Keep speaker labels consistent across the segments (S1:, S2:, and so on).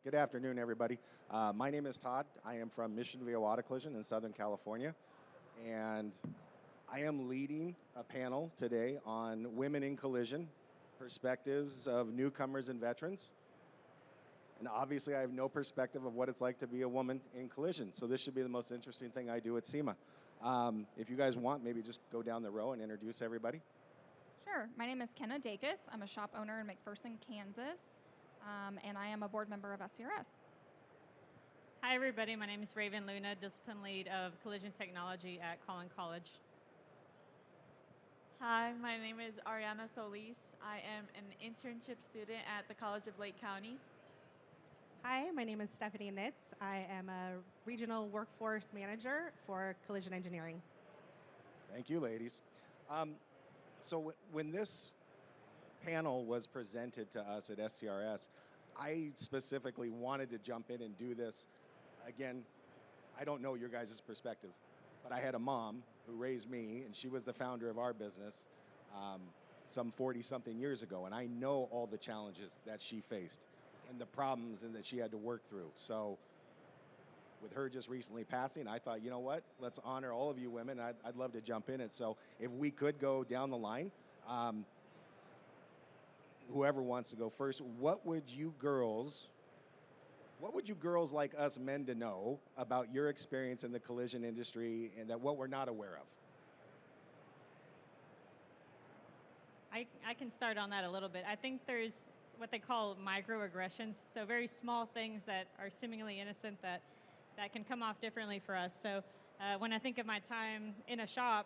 S1: Good afternoon, everybody. My name is Todd. I am from Mission Viejo Auto Collision in Southern California, and I am leading a panel today on women in collision, perspectives of newcomers and veterans. And obviously, I have no perspective of what it's like to be a woman in collision, so this should be the most interesting thing I do at SEMA. If you guys want, maybe just go down the row and introduce everybody.
S2: Sure. My name is Kenna Dacus. I'm a shop owner in McPherson, Kansas, and I am a board member of SCRS.
S3: Hi, everybody. My name is Raven Luna, Discipline Lead of Collision Technology at Collin College.
S4: Hi, my name is Ariana Solis. I am an internship student at the College of Lake County.
S5: Hi, my name is Stephanie Nitz. I am a regional workforce manager for collision engineering.
S1: Thank you, ladies. So when this panel was presented to us at SCRS, I specifically wanted to jump in and do this. Again, I don't know your guys' perspective, but I had a mom who raised me, and she was the founder of our business some 40-something years ago, and I know all the challenges that she faced and the problems and that she had to work through. So with her just recently passing, I thought, you know what, let's honor all of you women. I'd love to jump in it. So if we could go down the line, whoever wants to go first, what would you girls like us men to know about your experience in the collision industry and that what we're not aware of?
S3: I can start on that a little bit. I think there's what they call microaggressions, so very small things that are seemingly innocent that can come off differently for us. So when I think of my time in a shop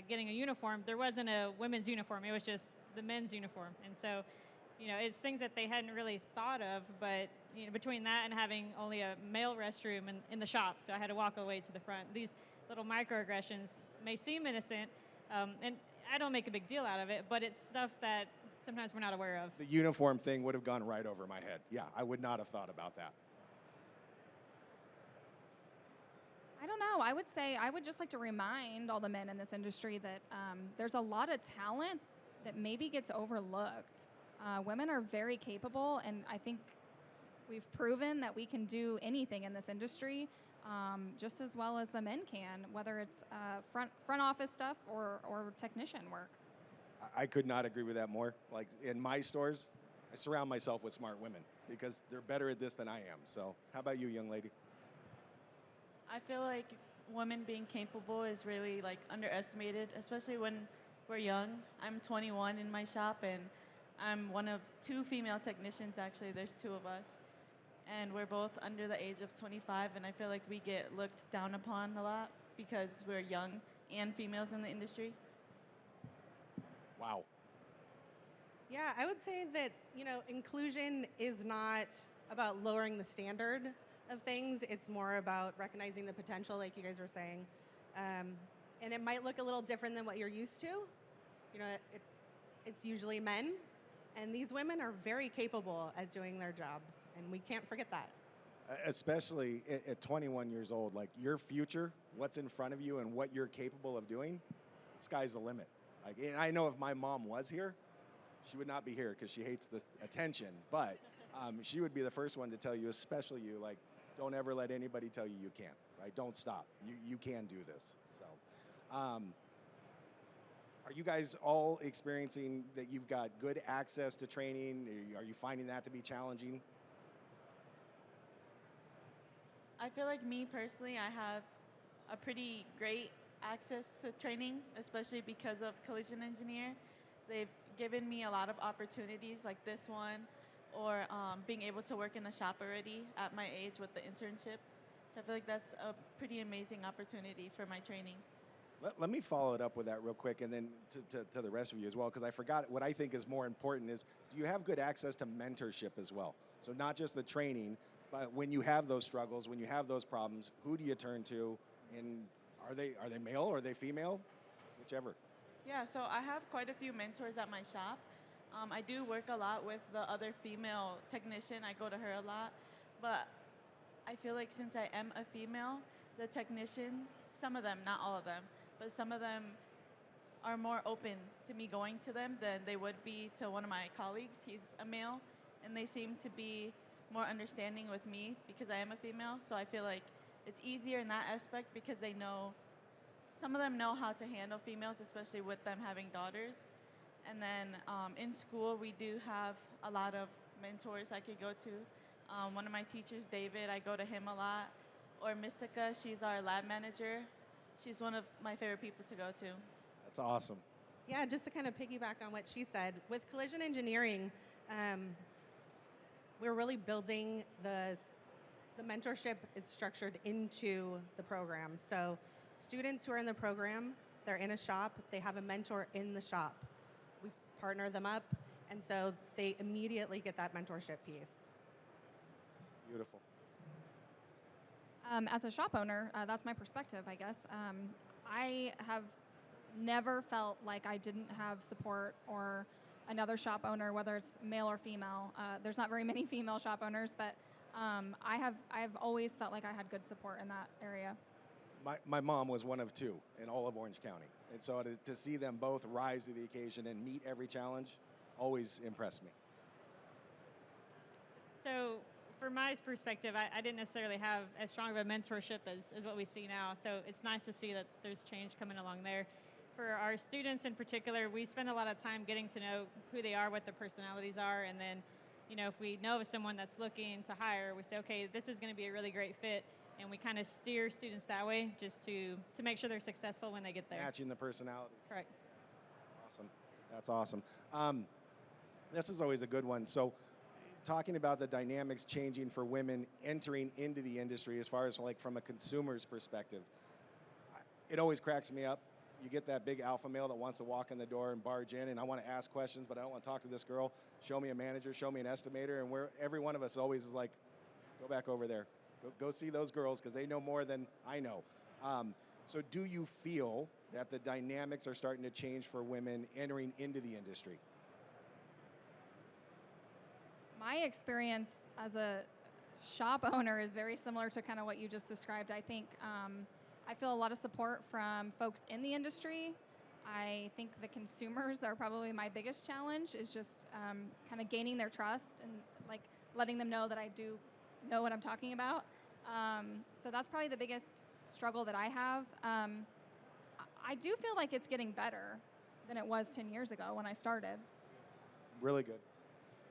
S3: getting a uniform, there wasn't a women's uniform, it was just the men's uniform. And so, it's things that they hadn't really thought of, but between that and having only a male restroom in the shop, so I had to walk all the way to the front. These little microaggressions may seem innocent, and I don't make a big deal out of it, but it's stuff that sometimes we're not aware of.
S1: The uniform thing would have gone right over my head. Yeah, I would not have thought about that.
S2: I don't know. I would say I would just like to remind all the men in this industry that there's a lot of talent that maybe gets overlooked. Women are very capable, and I think we've proven that we can do anything in this industry just as well as the men can, whether it's front office stuff or technician work.
S1: I could not agree with that more. Like in my stores, I surround myself with smart women because they're better at this than I am. So how about you, young lady?
S4: I feel like women being capable is really underestimated, especially when we're young. I'm 21 in my shop, and I'm one of 2 female technicians, actually. There's 2 of us. And we're both under the age of 25, and I feel like we get looked down upon a lot because we're young and females in the industry.
S1: Wow.
S5: Yeah, I would say that, inclusion is not about lowering the standard of things. It's more about recognizing the potential, like you guys were saying. And it might look a little different than what you're used to. It's usually men, and these women are very capable at doing their jobs, and we can't forget that.
S1: Especially at 21 years old, like your future, what's in front of you and what you're capable of doing, the sky's the limit. And I know if my mom was here, she would not be here because she hates the attention, but she would be the first one to tell you, especially you, don't ever let anybody tell you you can't, right? Don't stop. You can do this. So, are you guys all experiencing that you've got good access to training? Are you finding that to be challenging?
S4: I feel like me personally, I have a pretty great access to training, especially because of Collision Engineer. They've given me a lot of opportunities like this one, or being able to work in a shop already at my age with the internship. So I feel like that's a pretty amazing opportunity for my training.
S1: Let me follow it up with that real quick, and then to the rest of you as well, because I forgot what I think is more important is, do you have good access to mentorship as well? So not just the training, but when you have those struggles, when you have those problems, who do you turn to, and are they male or are they female? Whichever.
S4: Yeah, so I have quite a few mentors at my shop. I do work a lot with the other female technician. I go to her a lot. But I feel like since I am a female, the technicians, some of them, not all of them, but some of them are more open to me going to them than they would be to one of my colleagues. He's a male, and they seem to be more understanding with me because I am a female. So I feel like it's easier in that aspect because they know, some of them know how to handle females, especially with them having daughters. And then in school, we do have a lot of mentors I could go to. One of my teachers, David, I go to him a lot. Or Mystica, she's our lab manager. She's one of my favorite people to go to.
S1: That's awesome.
S5: Yeah, just to kind of piggyback on what she said, with collision engineering, we're really building the mentorship is structured into the program. So students who are in the program, they're in a shop, they have a mentor in the shop. We partner them up, and so they immediately get that mentorship piece.
S1: Beautiful.
S2: As a shop owner, that's my perspective, I guess. I have never felt like I didn't have support or another shop owner, whether it's male or female. There's not very many female shop owners, but I've always felt like I had good support in that area.
S1: My mom was one of two in all of Orange County. And so to see them both rise to the occasion and meet every challenge always impressed me.
S3: So from my perspective, I didn't necessarily have as strong of a mentorship as what we see now. So it's nice to see that there's change coming along there. For our students in particular, we spend a lot of time getting to know who they are, what their personalities are, and then, if we know of someone that's looking to hire, we say, okay, this is going to be a really great fit, and we kind of steer students that way just to make sure they're successful when they get there.
S1: Matching the personalities.
S3: Correct.
S1: That's awesome. This is always a good one. So talking about the dynamics changing for women entering into the industry as far as like from a consumer's perspective, it always cracks me up. You get that big alpha male that wants to walk in the door and barge in, and I want to ask questions, but I don't want to talk to this girl. Show me a manager, show me an estimator, and every one of us always is like, go back over there. Go see those girls because they know more than I know. So do you feel that the dynamics are starting to change for women entering into the industry?
S2: My experience as a shop owner is very similar to kind of what you just described. I think I feel a lot of support from folks in the industry. I think the consumers are probably my biggest challenge, is just kind of gaining their trust and like letting them know that I do know what I'm talking about. So that's probably the biggest struggle that I have. I do feel like it's getting better than it was 10 years ago when I started.
S1: Really good.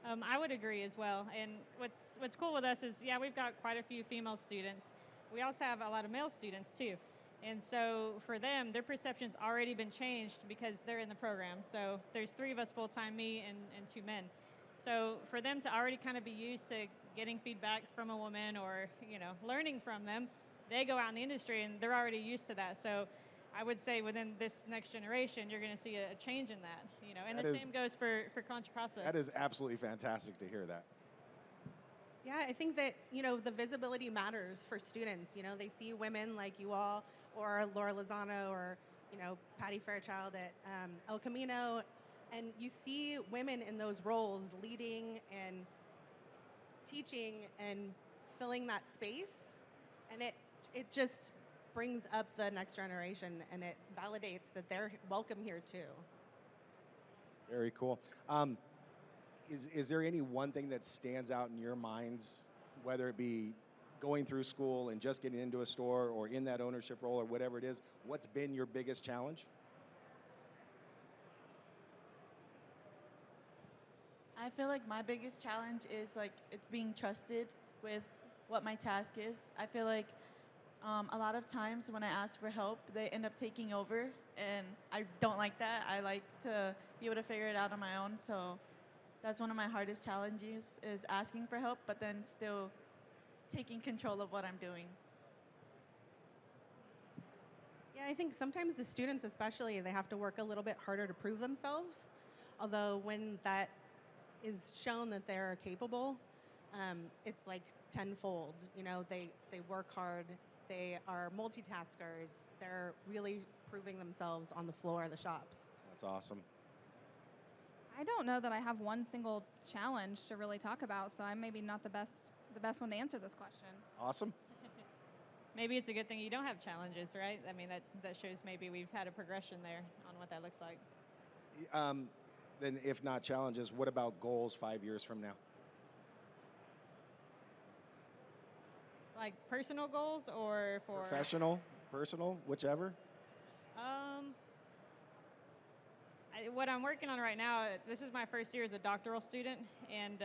S3: I would agree as well. And what's cool with us is, we've got quite a few female students. We also have a lot of male students too. And so for them, their perception's already been changed because they're in the program. So there's 3 of us full-time, me and 2 men. So for them to already kind of be used to getting feedback from a woman or, learning from them, they go out in the industry and they're already used to that. So I would say within this next generation, you're going to see a change in that, and the same goes for Contra Costa.
S1: That is absolutely fantastic to hear that.
S5: Yeah, I think that, the visibility matters for students. They see women like you all, or Laura Lozano, or, Patty Fairchild at El Camino, and you see women in those roles leading and teaching and filling that space, and it just brings up the next generation, and it validates that they're welcome here too.
S1: Very cool. Is there any one thing that stands out in your minds, whether it be going through school and just getting into a store or in that ownership role or whatever it is? What's been your biggest challenge?
S4: I feel like my biggest challenge is like it's being trusted with what my task is. I feel like a lot of times when I ask for help, they end up taking over, and I don't like that. I like to be able to figure it out on my own. So that's one of my hardest challenges, is asking for help, but then still taking control of what I'm doing.
S5: Yeah, I think sometimes the students especially, they have to work a little bit harder to prove themselves. Although when that is shown that they're capable, it's like tenfold. They work hard, they are multitaskers, they're really proving themselves on the floor of the shops.
S1: That's awesome.
S2: I don't know that I have one single challenge to really talk about, so I'm maybe not the best one to answer this question.
S1: Awesome.
S3: Maybe it's a good thing you don't have challenges, right? I mean, that shows maybe we've had a progression there on what that looks like.
S1: Then if not challenges, what about goals 5 years from now?
S3: like personal goals or for
S1: Professional, personal, whichever.
S3: What I'm working on right now, this is my first year as a doctoral student, and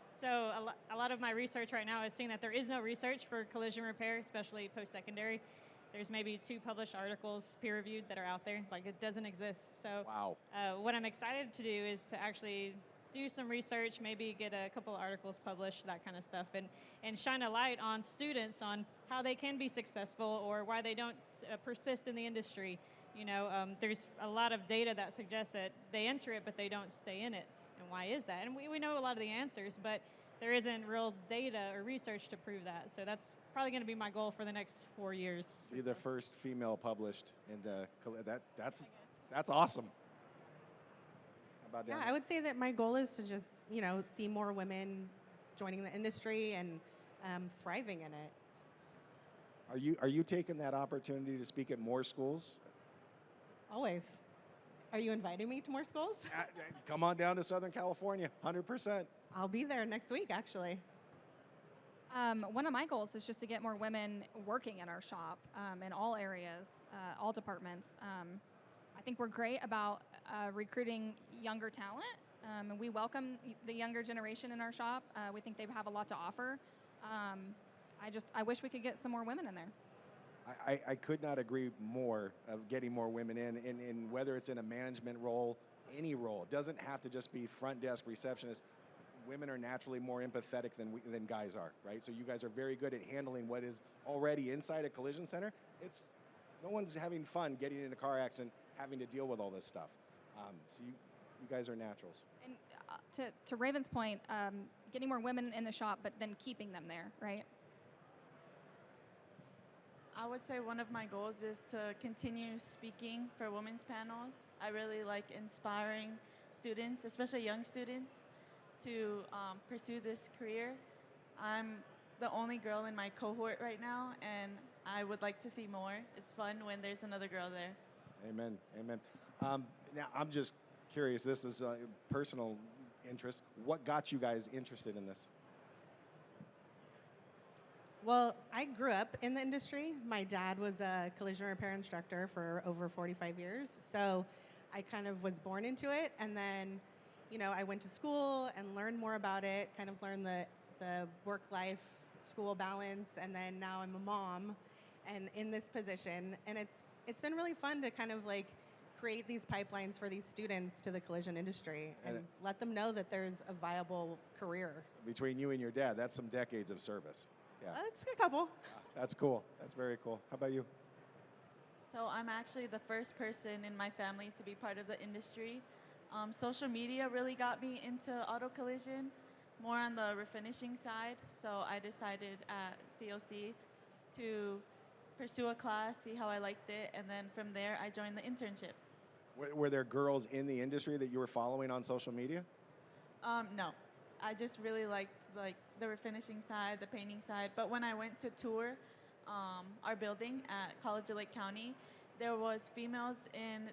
S3: so a lot of my research right now is seeing that there is no research for collision repair, especially post-secondary. There's maybe 2 published articles, peer-reviewed, that are out there. Like, it doesn't exist. So
S1: Wow.
S3: what I'm excited to do is to actually do some research, maybe get a couple articles published, that kind of stuff, and shine a light on students on how they can be successful or why they don't persist in the industry. You know, there's a lot of data that suggests that they enter it, but they don't stay in it. And why is that? And we know a lot of the answers, but there isn't real data or research to prove that. So that's probably going to be my goal for the next 4 years.
S1: Be the first female published in the that's awesome. How about
S5: Yeah,
S1: Dana?
S5: I would say that my goal is to just, see more women joining the industry and thriving in it.
S1: Are you taking that opportunity to speak at more schools?
S5: Always. Are you inviting me to more schools?
S1: Come on down to Southern California, 100%.
S5: I'll be there next week, actually.
S2: One of my goals is just to get more women working in our shop in all areas, all departments. I think we're great about recruiting younger talent, and we welcome the younger generation in our shop. We think they have a lot to offer. I wish we could get some more women in there.
S1: I could not agree more of getting more women in whether it's in a management role, any role. It doesn't have to just be front desk receptionist. Women are naturally more empathetic than guys are, right? So you guys are very good at handling what is already inside a collision center. No one's having fun getting in a car accident, having to deal with all this stuff. So you guys are naturals.
S2: And to Raven's point, getting more women in the shop, but then keeping them there, right?
S4: I would say one of my goals is to continue speaking for women's panels. I really like inspiring students, especially young students, to pursue this career. I'm the only girl in my cohort right now, and I would like to see more. It's fun when there's another girl there.
S1: Amen. Amen. Now, I'm just curious. This is a personal interest. What got you guys interested in this?
S5: Well, I grew up in the industry. My dad was a collision repair instructor for over 45 years. So I kind of was born into it. And then, I went to school and learned more about it, kind of learned the work-life, school balance. And then now I'm a mom and in this position. And it's been really fun to kind of like create these pipelines for these students to the collision industry and let them know that there's a viable career.
S1: Between you and your dad, that's some decades of service. Yeah.
S5: It's a couple.
S1: That's cool. That's very cool. How about you?
S4: So I'm actually the first person in my family to be part of the industry. Social media really got me into auto collision, more on the refinishing side. So I decided at COC to pursue a class, see how I liked it, and then from there I joined the internship.
S1: Were there girls in the industry that you were following on social media?
S4: No, I just really liked the refinishing side, the painting side. But when I went to tour our building at College of Lake County, there was females in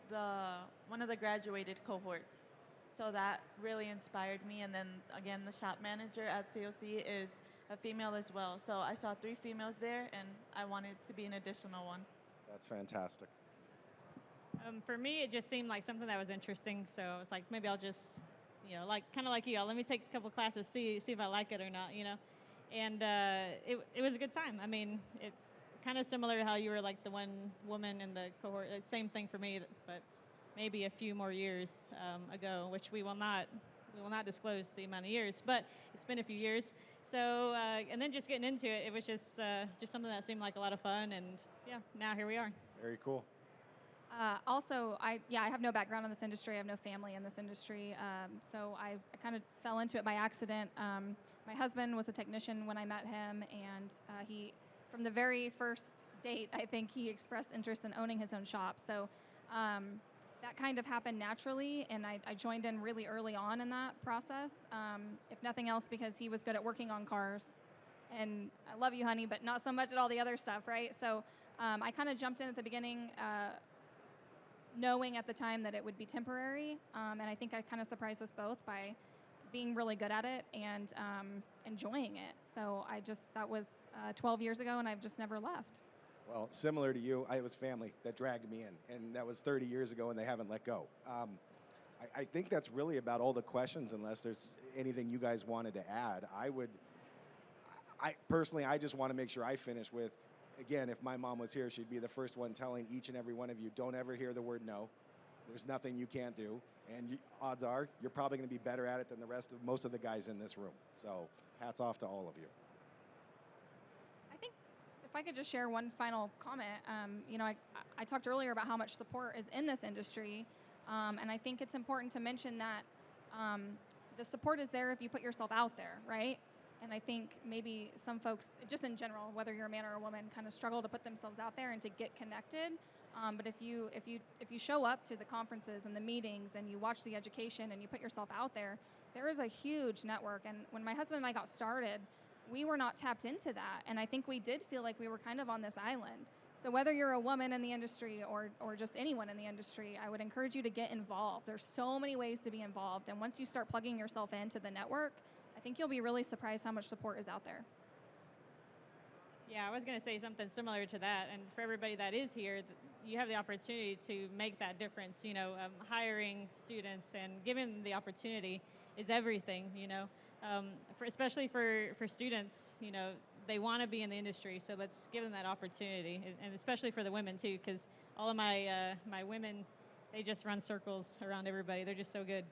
S4: one of the graduated cohorts. So that really inspired me. And then again, the shop manager at COC is a female as well. So I saw 3 females there, and I wanted to be an additional one.
S1: That's fantastic.
S3: For me, it just seemed like something that was interesting. So I was like, maybe I'll just, kind of like you all, let me take a couple classes, see if I like it or not, And it was a good time. I mean, it kind of similar to how you were like the one woman in the cohort. It's same thing for me, but maybe a few more years ago, which we will not disclose the amount of years, but it's been a few years. So and then just getting into it, it was just something that seemed like a lot of fun, and yeah, now here we are.
S1: Very cool.
S2: Also, I have no background in this industry. I have no family in this industry. So I kind of fell into it by accident. My husband was a technician when I met him, and he, from the very first date, I think he expressed interest in owning his own shop. So that kind of happened naturally, and I joined in really early on in that process, if nothing else because he was good at working on cars. And I love you, honey, but not so much at all the other stuff, right? So I kind of jumped in at the beginning, knowing at the time that it would be temporary, and I think I kind of surprised us both by being really good at it and enjoying it. So that was 12 years ago, and I've just never left.
S1: Well, similar to you, it was family that dragged me in, and that was 30 years ago, and they haven't let go. I think that's really about all the questions, unless there's anything you guys wanted to add. I personally, I just want to make sure I finish with, again, if my mom was here, she'd be the first one telling each and every one of you, don't ever hear the word no. There's nothing you can't do, and odds are you're probably going to be better at it than most of the guys in this room. So hats off to all of you.
S2: I think if I could just share one final comment, I talked earlier about how much support is in this industry, and I think it's important to mention that the support is there if you put yourself out there, right? And I think maybe some folks, just in general, whether you're a man or a woman, kind of struggle to put themselves out there and to get connected. But if you show up to the conferences and the meetings and you watch the education and you put yourself out there, there is a huge network. And when my husband and I got started, we were not tapped into that. And I think we did feel like we were kind of on this island. So whether you're a woman in the industry or just anyone in the industry, I would encourage you to get involved. There's so many ways to be involved. And once you start plugging yourself into the network, I think you'll be really surprised how much support is out there.
S3: Yeah, I was going to say something similar to that. And for everybody that is here, you have the opportunity to make that difference. Hiring students and giving them the opportunity is everything. Especially for students, they want to be in the industry, so let's give them that opportunity, and especially for the women too, because all of my women, they just run circles around everybody. They're just so good.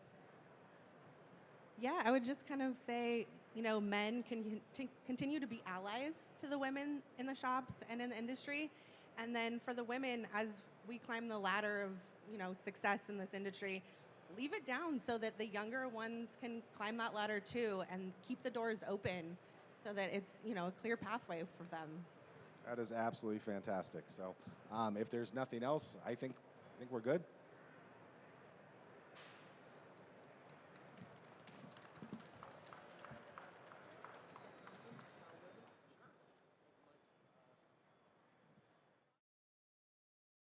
S5: Yeah, I would just kind of say, men can continue to be allies to the women in the shops and in the industry. And then for the women, as we climb the ladder of, success in this industry, leave it down so that the younger ones can climb that ladder too, and keep the doors open so that it's, a clear pathway for them.
S1: That is absolutely fantastic. So if there's nothing else, I think we're good.